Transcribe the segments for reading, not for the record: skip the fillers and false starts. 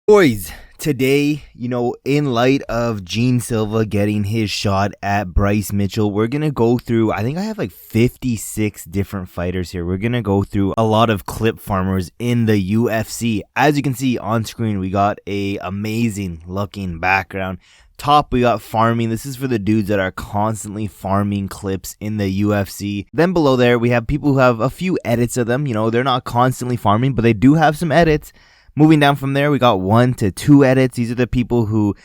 Boys, today, in light of Gene Silva getting his shot at Bryce Mitchell, we're going to go through, I think I have like 56 different fighters here. We're going to go through a lot of clip farmers in the UFC. As you can see on screen, we got a amazing looking background. Top, we got farming. This is for the dudes that are constantly farming clips in the UFC. Then below there, we have people who have a few edits of them. They're not constantly farming, but they do have some edits. Moving down from there, we got 1 to 2 edits. These are the people who,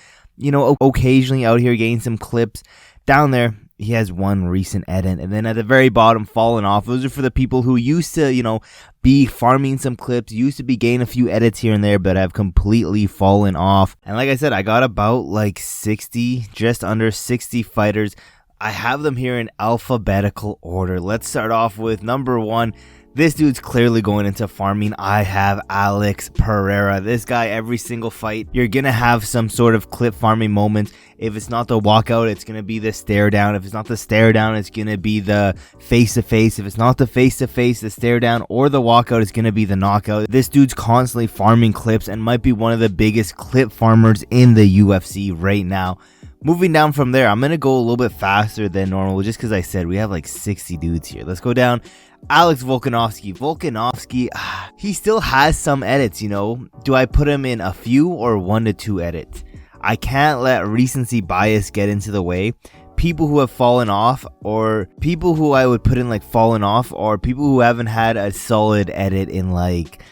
occasionally out here getting some clips. Down there, he has 1 recent edit. And then at the very bottom, falling off. Those are for the people who used to, be farming some clips, used to be getting a few edits here and there, but have completely fallen off. And like I said, I got about like 60, just under 60 fighters. I have them here in alphabetical order. Let's start off with number 1. This dude's clearly going into farming. I have Alex Pereira. This guy, every single fight, you're going to have some sort of clip farming moments. If it's not the walkout, it's going to be the stare down. If it's not the stare down, it's going to be the face-to-face. If it's not the face-to-face, the stare down, or the walkout, it's going to be the knockout. This dude's constantly farming clips and might be one of the biggest clip farmers in the UFC right now. Moving down from there, I'm going to go a little bit faster than normal just because I said we have like 60 dudes here. Let's go down. Alex Volkanovski, he still has some edits, Do I put him in a few or 1 to 2 edits? I can't let recency bias get into the way. People who have fallen off, or people who I would put in like fallen off, or people who haven't had a solid edit in like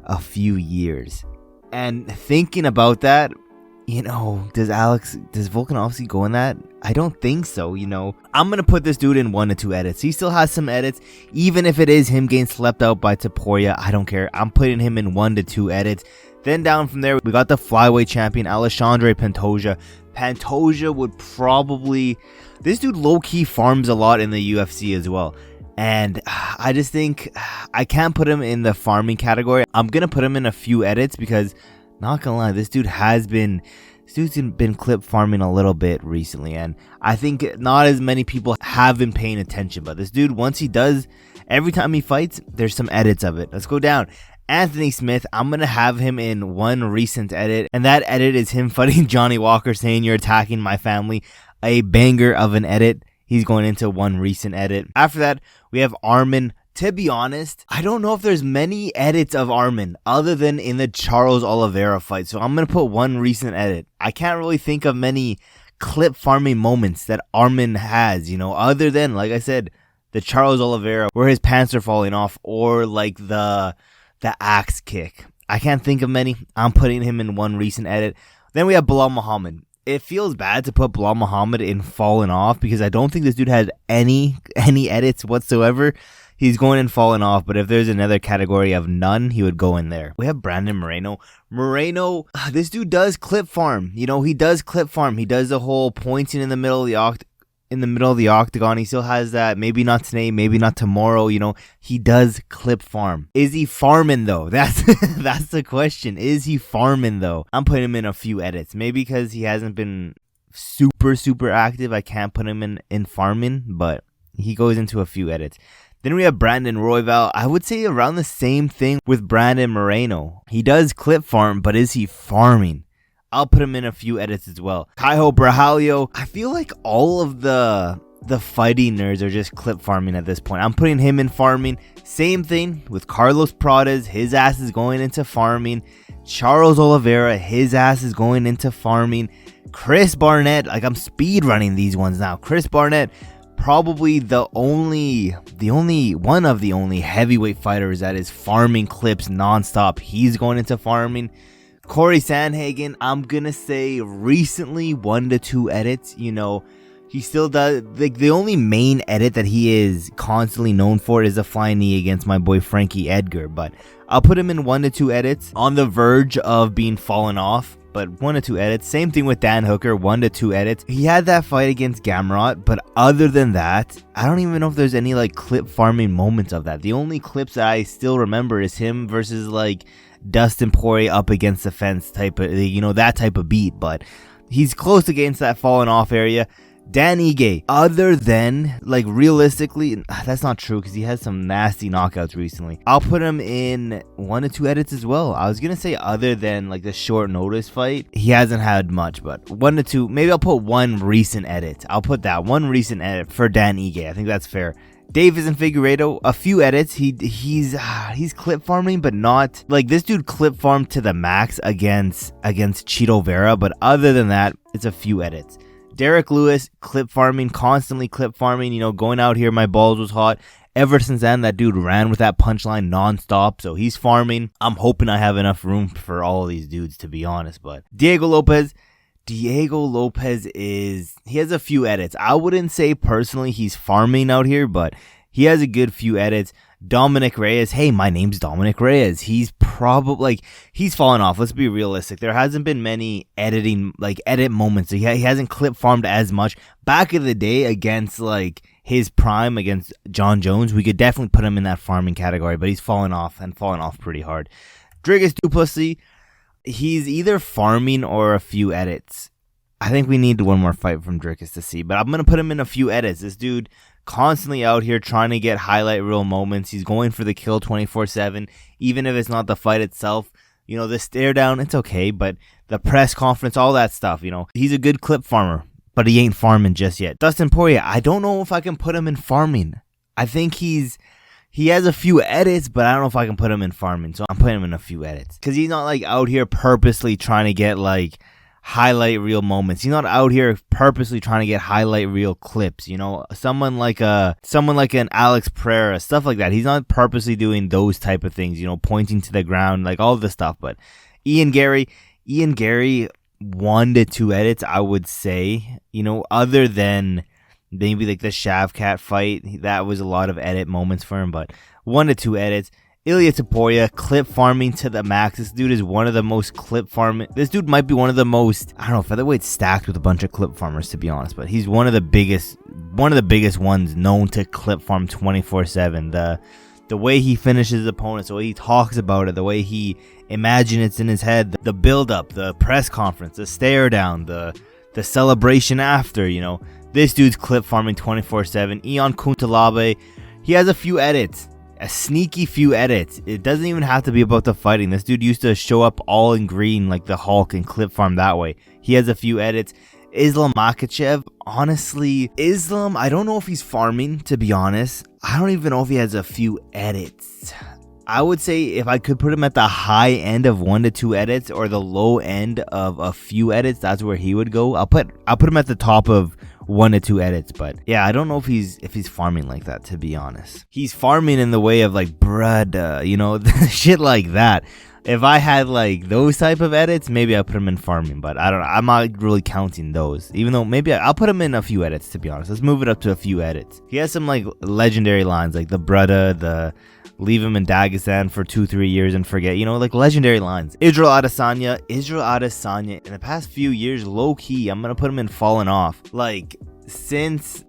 a few years. And thinking about that, does Volkanovski go in that? I don't think so, I'm going to put this dude in 1 to 2 edits. He still has some edits. Even if it is him getting slept out by Topuria, I don't care. I'm putting him in 1 to 2 edits. Then down from there, we got the flyweight champion, Alexandre Pantoja. Pantoja would probably... This dude low-key farms a lot in the UFC as well. And I just think I can't put him in the farming category. I'm going to put him in a few edits because... Not gonna lie, this dude's been clip farming a little bit recently, and I think not as many people have been paying attention. But this dude, once he does, every time he fights, there's some edits of it. Let's go down. Anthony Smith, I'm gonna have him in 1 recent edit, and that edit is him fighting Johnny Walker, saying you're attacking my family. A banger of an edit. He's going into 1 recent edit. After that, we have Arman. To be honest, I don't know if there's many edits of Arman other than in the Charles Oliveira fight. So I'm going to put 1 recent edit. I can't really think of many clip farming moments that Arman has, other than, like I said, the Charles Oliveira where his pants are falling off, or like the axe kick. I can't think of many. I'm putting him in 1 recent edit. Then we have Bilal Muhammad. It feels bad to put Bilal Muhammad in fallen off because I don't think this dude has any edits whatsoever. He's going and falling off, but if there's another category of none, he would go in there. We have Brandon Moreno. This dude does clip farm. He does clip farm. He does the whole pointing in the middle of the octagon. He still has that. Maybe not today, maybe not tomorrow. He does clip farm. Is he farming though? That's the question. Is he farming though? I'm putting him in a few edits. Maybe because he hasn't been super active, I can't put him in farming, but he goes into a few edits. Then we have Brandon Royval. I would say around the same thing with Brandon Moreno. He does clip farm, but is he farming? I'll put him in a few edits as well. Kaiho Brahalio. I feel like all of the fighting nerds are just clip farming at this point. I'm putting him in farming. Same thing with Carlos Pradas. His ass is going into farming. Charles Oliveira. His ass is going into farming. Chris Barnett. Like, I'm speed running these ones now. Chris Barnett. Probably the only heavyweight fighters that is farming clips nonstop. He's going into farming. Corey Sandhagen, I'm gonna say recently 1 to 2 edits. He still does. Like, the only main edit that he is constantly known for is a flying knee against my boy Frankie Edgar. But I'll put him in 1 to 2 edits. On the verge of being fallen off, but 1 to 2 edits. Same thing with Dan Hooker, 1 to 2 edits. He had that fight against Gamrot, but other than that, I don't even know if there's any like clip farming moments of that. The only clips that I still remember is him versus like Dustin Poirier up against the fence type of, that type of beat. But he's close against that fallen off area. Dan Ige, other than, like, realistically, that's not true because he has some nasty knockouts recently. I'll put him in 1 to 2 edits as well. I was going to say other than, like, the short notice fight, he hasn't had much, but 1 to 2, maybe I'll put 1 recent edit. I'll put that, 1 recent edit for Dan Ige. I think that's fair. Davis and Figueiredo, a few edits. He's clip farming, but not, like, this dude clip farmed to the max against Chito Vera, but other than that, it's a few edits. Derek Lewis, clip farming, constantly clip farming, going out here, my balls was hot. Ever since then, that dude ran with that punchline nonstop, so he's farming. I'm hoping I have enough room for all of these dudes, to be honest, but Diego Lopez he has a few edits. I wouldn't say personally he's farming out here, but he has a good few edits. Dominic Reyes, hey, my name's Dominic Reyes. He's probably, he's fallen off. Let's be realistic. There hasn't been many edit moments. He hasn't clip farmed as much. Back in the day against, his prime against John Jones, we could definitely put him in that farming category, but he's fallen off pretty hard. Dricus Du Plessis, he's either farming or a few edits. I think we need one more fight from Dricus to see, but I'm going to put him in a few edits. This dude constantly out here trying to get highlight reel moments. He's going for the kill 24/7, even if it's not the fight itself. The stare down, it's okay, but the press conference, all that stuff, he's a good clip farmer, but he ain't farming just yet. Dustin Poirier, I don't know if I can put him in farming. I think he has a few edits, but I don't know if I can put him in farming, so I'm putting him in a few edits. Because he's not, out here purposely trying to get, highlight reel moments. He's not out here purposely trying to get highlight reel clips, someone like an Alex Pereira, stuff like that. He's not purposely doing those type of things, pointing to the ground, all this stuff. But Ian Gary, 1 to 2 edits, I would say, other than maybe the Shavkat fight, that was a lot of edit moments for him, but 1 to 2 edits. Ilya Taporia, clip farming to the max. This dude is one of the most clip farming. This dude might be one of the most, I don't know, featherweight stacked with a bunch of clip farmers, to be honest, but he's one of the biggest ones known to clip farm 24/7. The way he finishes opponents, the way he talks about it, the way he imagines it's in his head, the build up, the press conference, the stare down, the celebration after, this dude's clip farming 24/7. Ion Kuntalabe, he has a few edits. A sneaky few edits. It doesn't even have to be about the fighting. This dude used to show up all in green like the Hulk and clip farm that way. He has a few edits. Islam Makhachev, honestly, I don't know if he's farming, to be honest. I don't even know if he has a few edits. I would say if I could put him at the high end of 1 to 2 edits or the low end of a few edits, that's where he would go. I'll put him at the top of 1 to 2 edits, but yeah, I don't know if he's farming like that, to be honest. He's farming in the way of brud, shit like that. If I had those type of edits, maybe I'll put him in farming, but I'm not really counting those, even though maybe I'll put him in a few edits, to be honest. Let's move it up to a few edits. He has some legendary lines, like the brudda, the leave him in Dagestan for 2-3 years and forget, legendary lines. Israel Adesanya in the past few years, low key, I'm gonna put him in fallen off. Since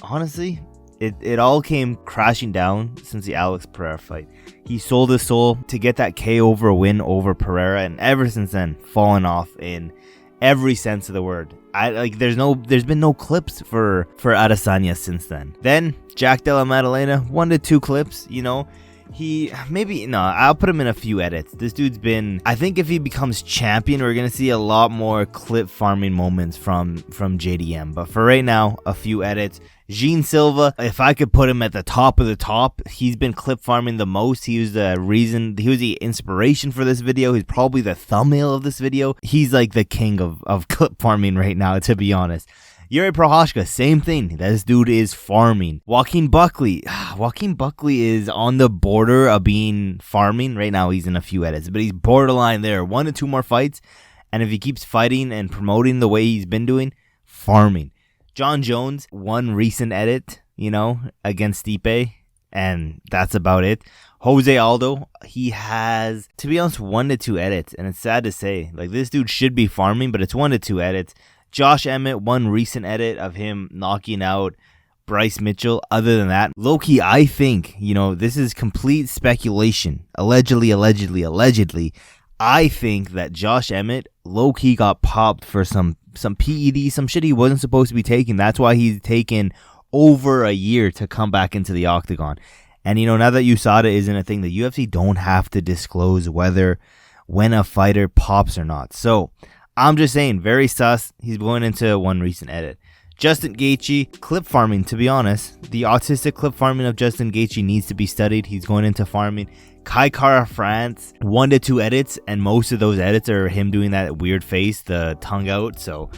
honestly, it all came crashing down since the Alex Pereira fight. He sold his soul to get that KO win over Pereira, and ever since then, fallen off in every sense of the word. There's been no clips for Adesanya since then. Then Jack Della Maddalena, 1 to 2 clips, I'll put him in a few edits. This dude's been, I think if he becomes champion, we're going to see a lot more clip farming moments from JDM. But for right now, a few edits. Gene Silva, if I could put him at the top of the top, he's been clip farming the most. He was the inspiration for this video. He's probably the thumbnail of this video. He's the king of clip farming right now, to be honest. Yuri Prochazka, same thing. This dude is farming. Joaquin Buckley is on the border of being farming. Right now he's in a few edits, but he's borderline there. 1 to 2 more fights, and if he keeps fighting and promoting the way he's been doing, farming. John Jones, 1 recent edit, against Stipe, and that's about it. Jose Aldo, he has, to be honest, 1 to 2 edits, and it's sad to say, this dude should be farming, but it's 1 to 2 edits. Josh Emmett, 1 recent edit of him knocking out Bryce Mitchell. Other than that, low-key, I think, this is complete speculation. Allegedly. I think that Josh Emmett low-key got popped for some some PED, some shit he wasn't supposed to be taking. That's why he's taken over a year to come back into the octagon. And now that USADA isn't a thing, the UFC don't have to disclose when a fighter pops or not. So I'm just saying, very sus. He's going into one recent edit. Justin Gaethje, clip farming, to be honest. The autistic clip farming of Justin Gaethje needs to be studied. He's going into farming. Kai Kara France, 1 to 2 edits, and most of those edits are him doing that weird face, the tongue out. So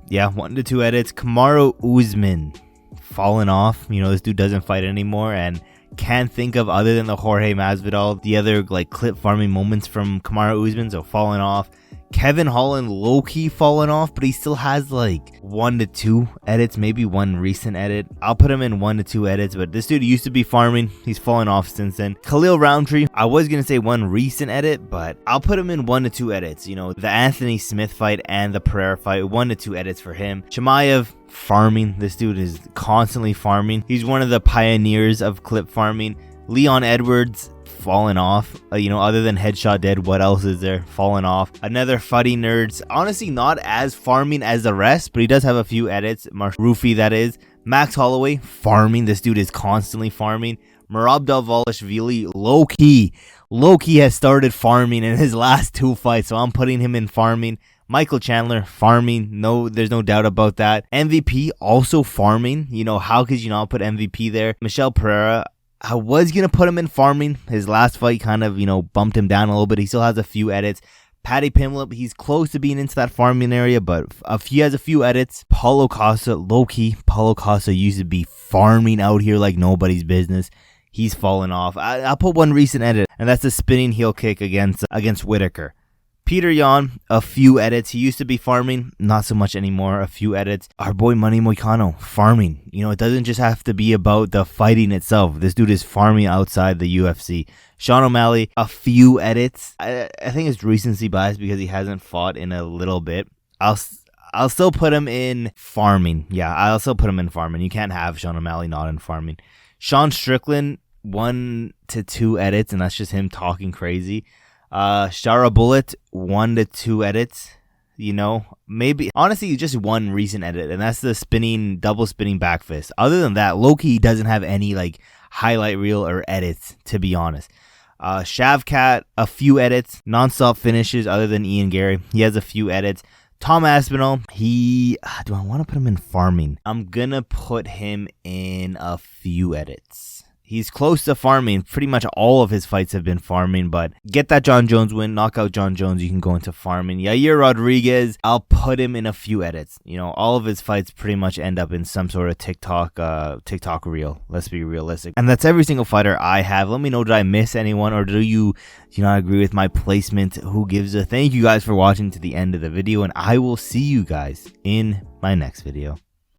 yeah, 1 to 2 edits. Kamaru Usman, fallen off. This dude doesn't fight anymore, and can't think of, other than the Jorge Masvidal, the other clip farming moments from Kamaru Usman. So falling off. Kevin Holland, low-key fallen off, but he still has 1 to 2 edits, maybe 1 recent edit. I'll put him in 1 to 2 edits, but this dude used to be farming. He's fallen off since then. Khalil Roundtree, I was going to say 1 recent edit, but I'll put him in 1 to 2 edits. The Anthony Smith fight and the Pereira fight, 1 to 2 edits for him. Chimaev, farming. This dude is constantly farming. He's one of the pioneers of clip farming. Leon Edwards, fallen off. Other than Headshot Dead, what else is there? Fallen off. Another Fuddy Nerds, honestly not as farming as the rest, but he does have a few edits. Rufy, that is. Max Holloway, farming. This dude is constantly farming. Merab Dvalishvili, low-key has started farming in his last 2 fights, so I'm putting him in farming. Michael Chandler, farming. No, there's no doubt about that. MVP, also farming. How could you not put MVP there? Michel Pereira, I was going to put him in farming. His last fight kind of, bumped him down a little bit. He still has a few edits. Paddy Pimblett, he's close to being into that farming area, but he has a few edits. Paulo Costa, low-key. Paulo Costa used to be farming out here like nobody's business. He's fallen off. I'll put 1 recent edit, and that's a spinning heel kick against Whitaker. Peter Yan, a few edits. He used to be farming, not so much anymore. A few edits. Our boy Manny Moicano, farming. It doesn't just have to be about the fighting itself. This dude is farming outside the UFC. Sean O'Malley, a few edits. I think it's recency bias because he hasn't fought in a little bit. I'll still put him in farming. Yeah, I'll still put him in farming. You can't have Sean O'Malley not in farming. Sean Strickland, 1 to 2 edits, and that's just him talking crazy. Shara Bullet, 1 to 2 edits. Maybe honestly just 1 recent edit, and that's the double spinning back fist. Other than that, Loki doesn't have any highlight reel or edits, to be honest. Shavkat, a few edits. Non-stop finishes other than Ian Gary. He has a few edits. Tom Aspinall, do I want to put him in farming? I'm gonna put him in a few edits. He's close to farming. Pretty much all of his fights have been farming, but get that John Jones win, knock out John Jones, you can go into farming. Yair Rodriguez, I'll put him in a few edits. All of his fights pretty much end up in some sort of TikTok reel. Let's be realistic. And that's every single fighter I have. Let me know, did I miss anyone, or do you not agree with my placement? Who gives a? Thank you guys for watching to the end of the video, and I will see you guys in my next video.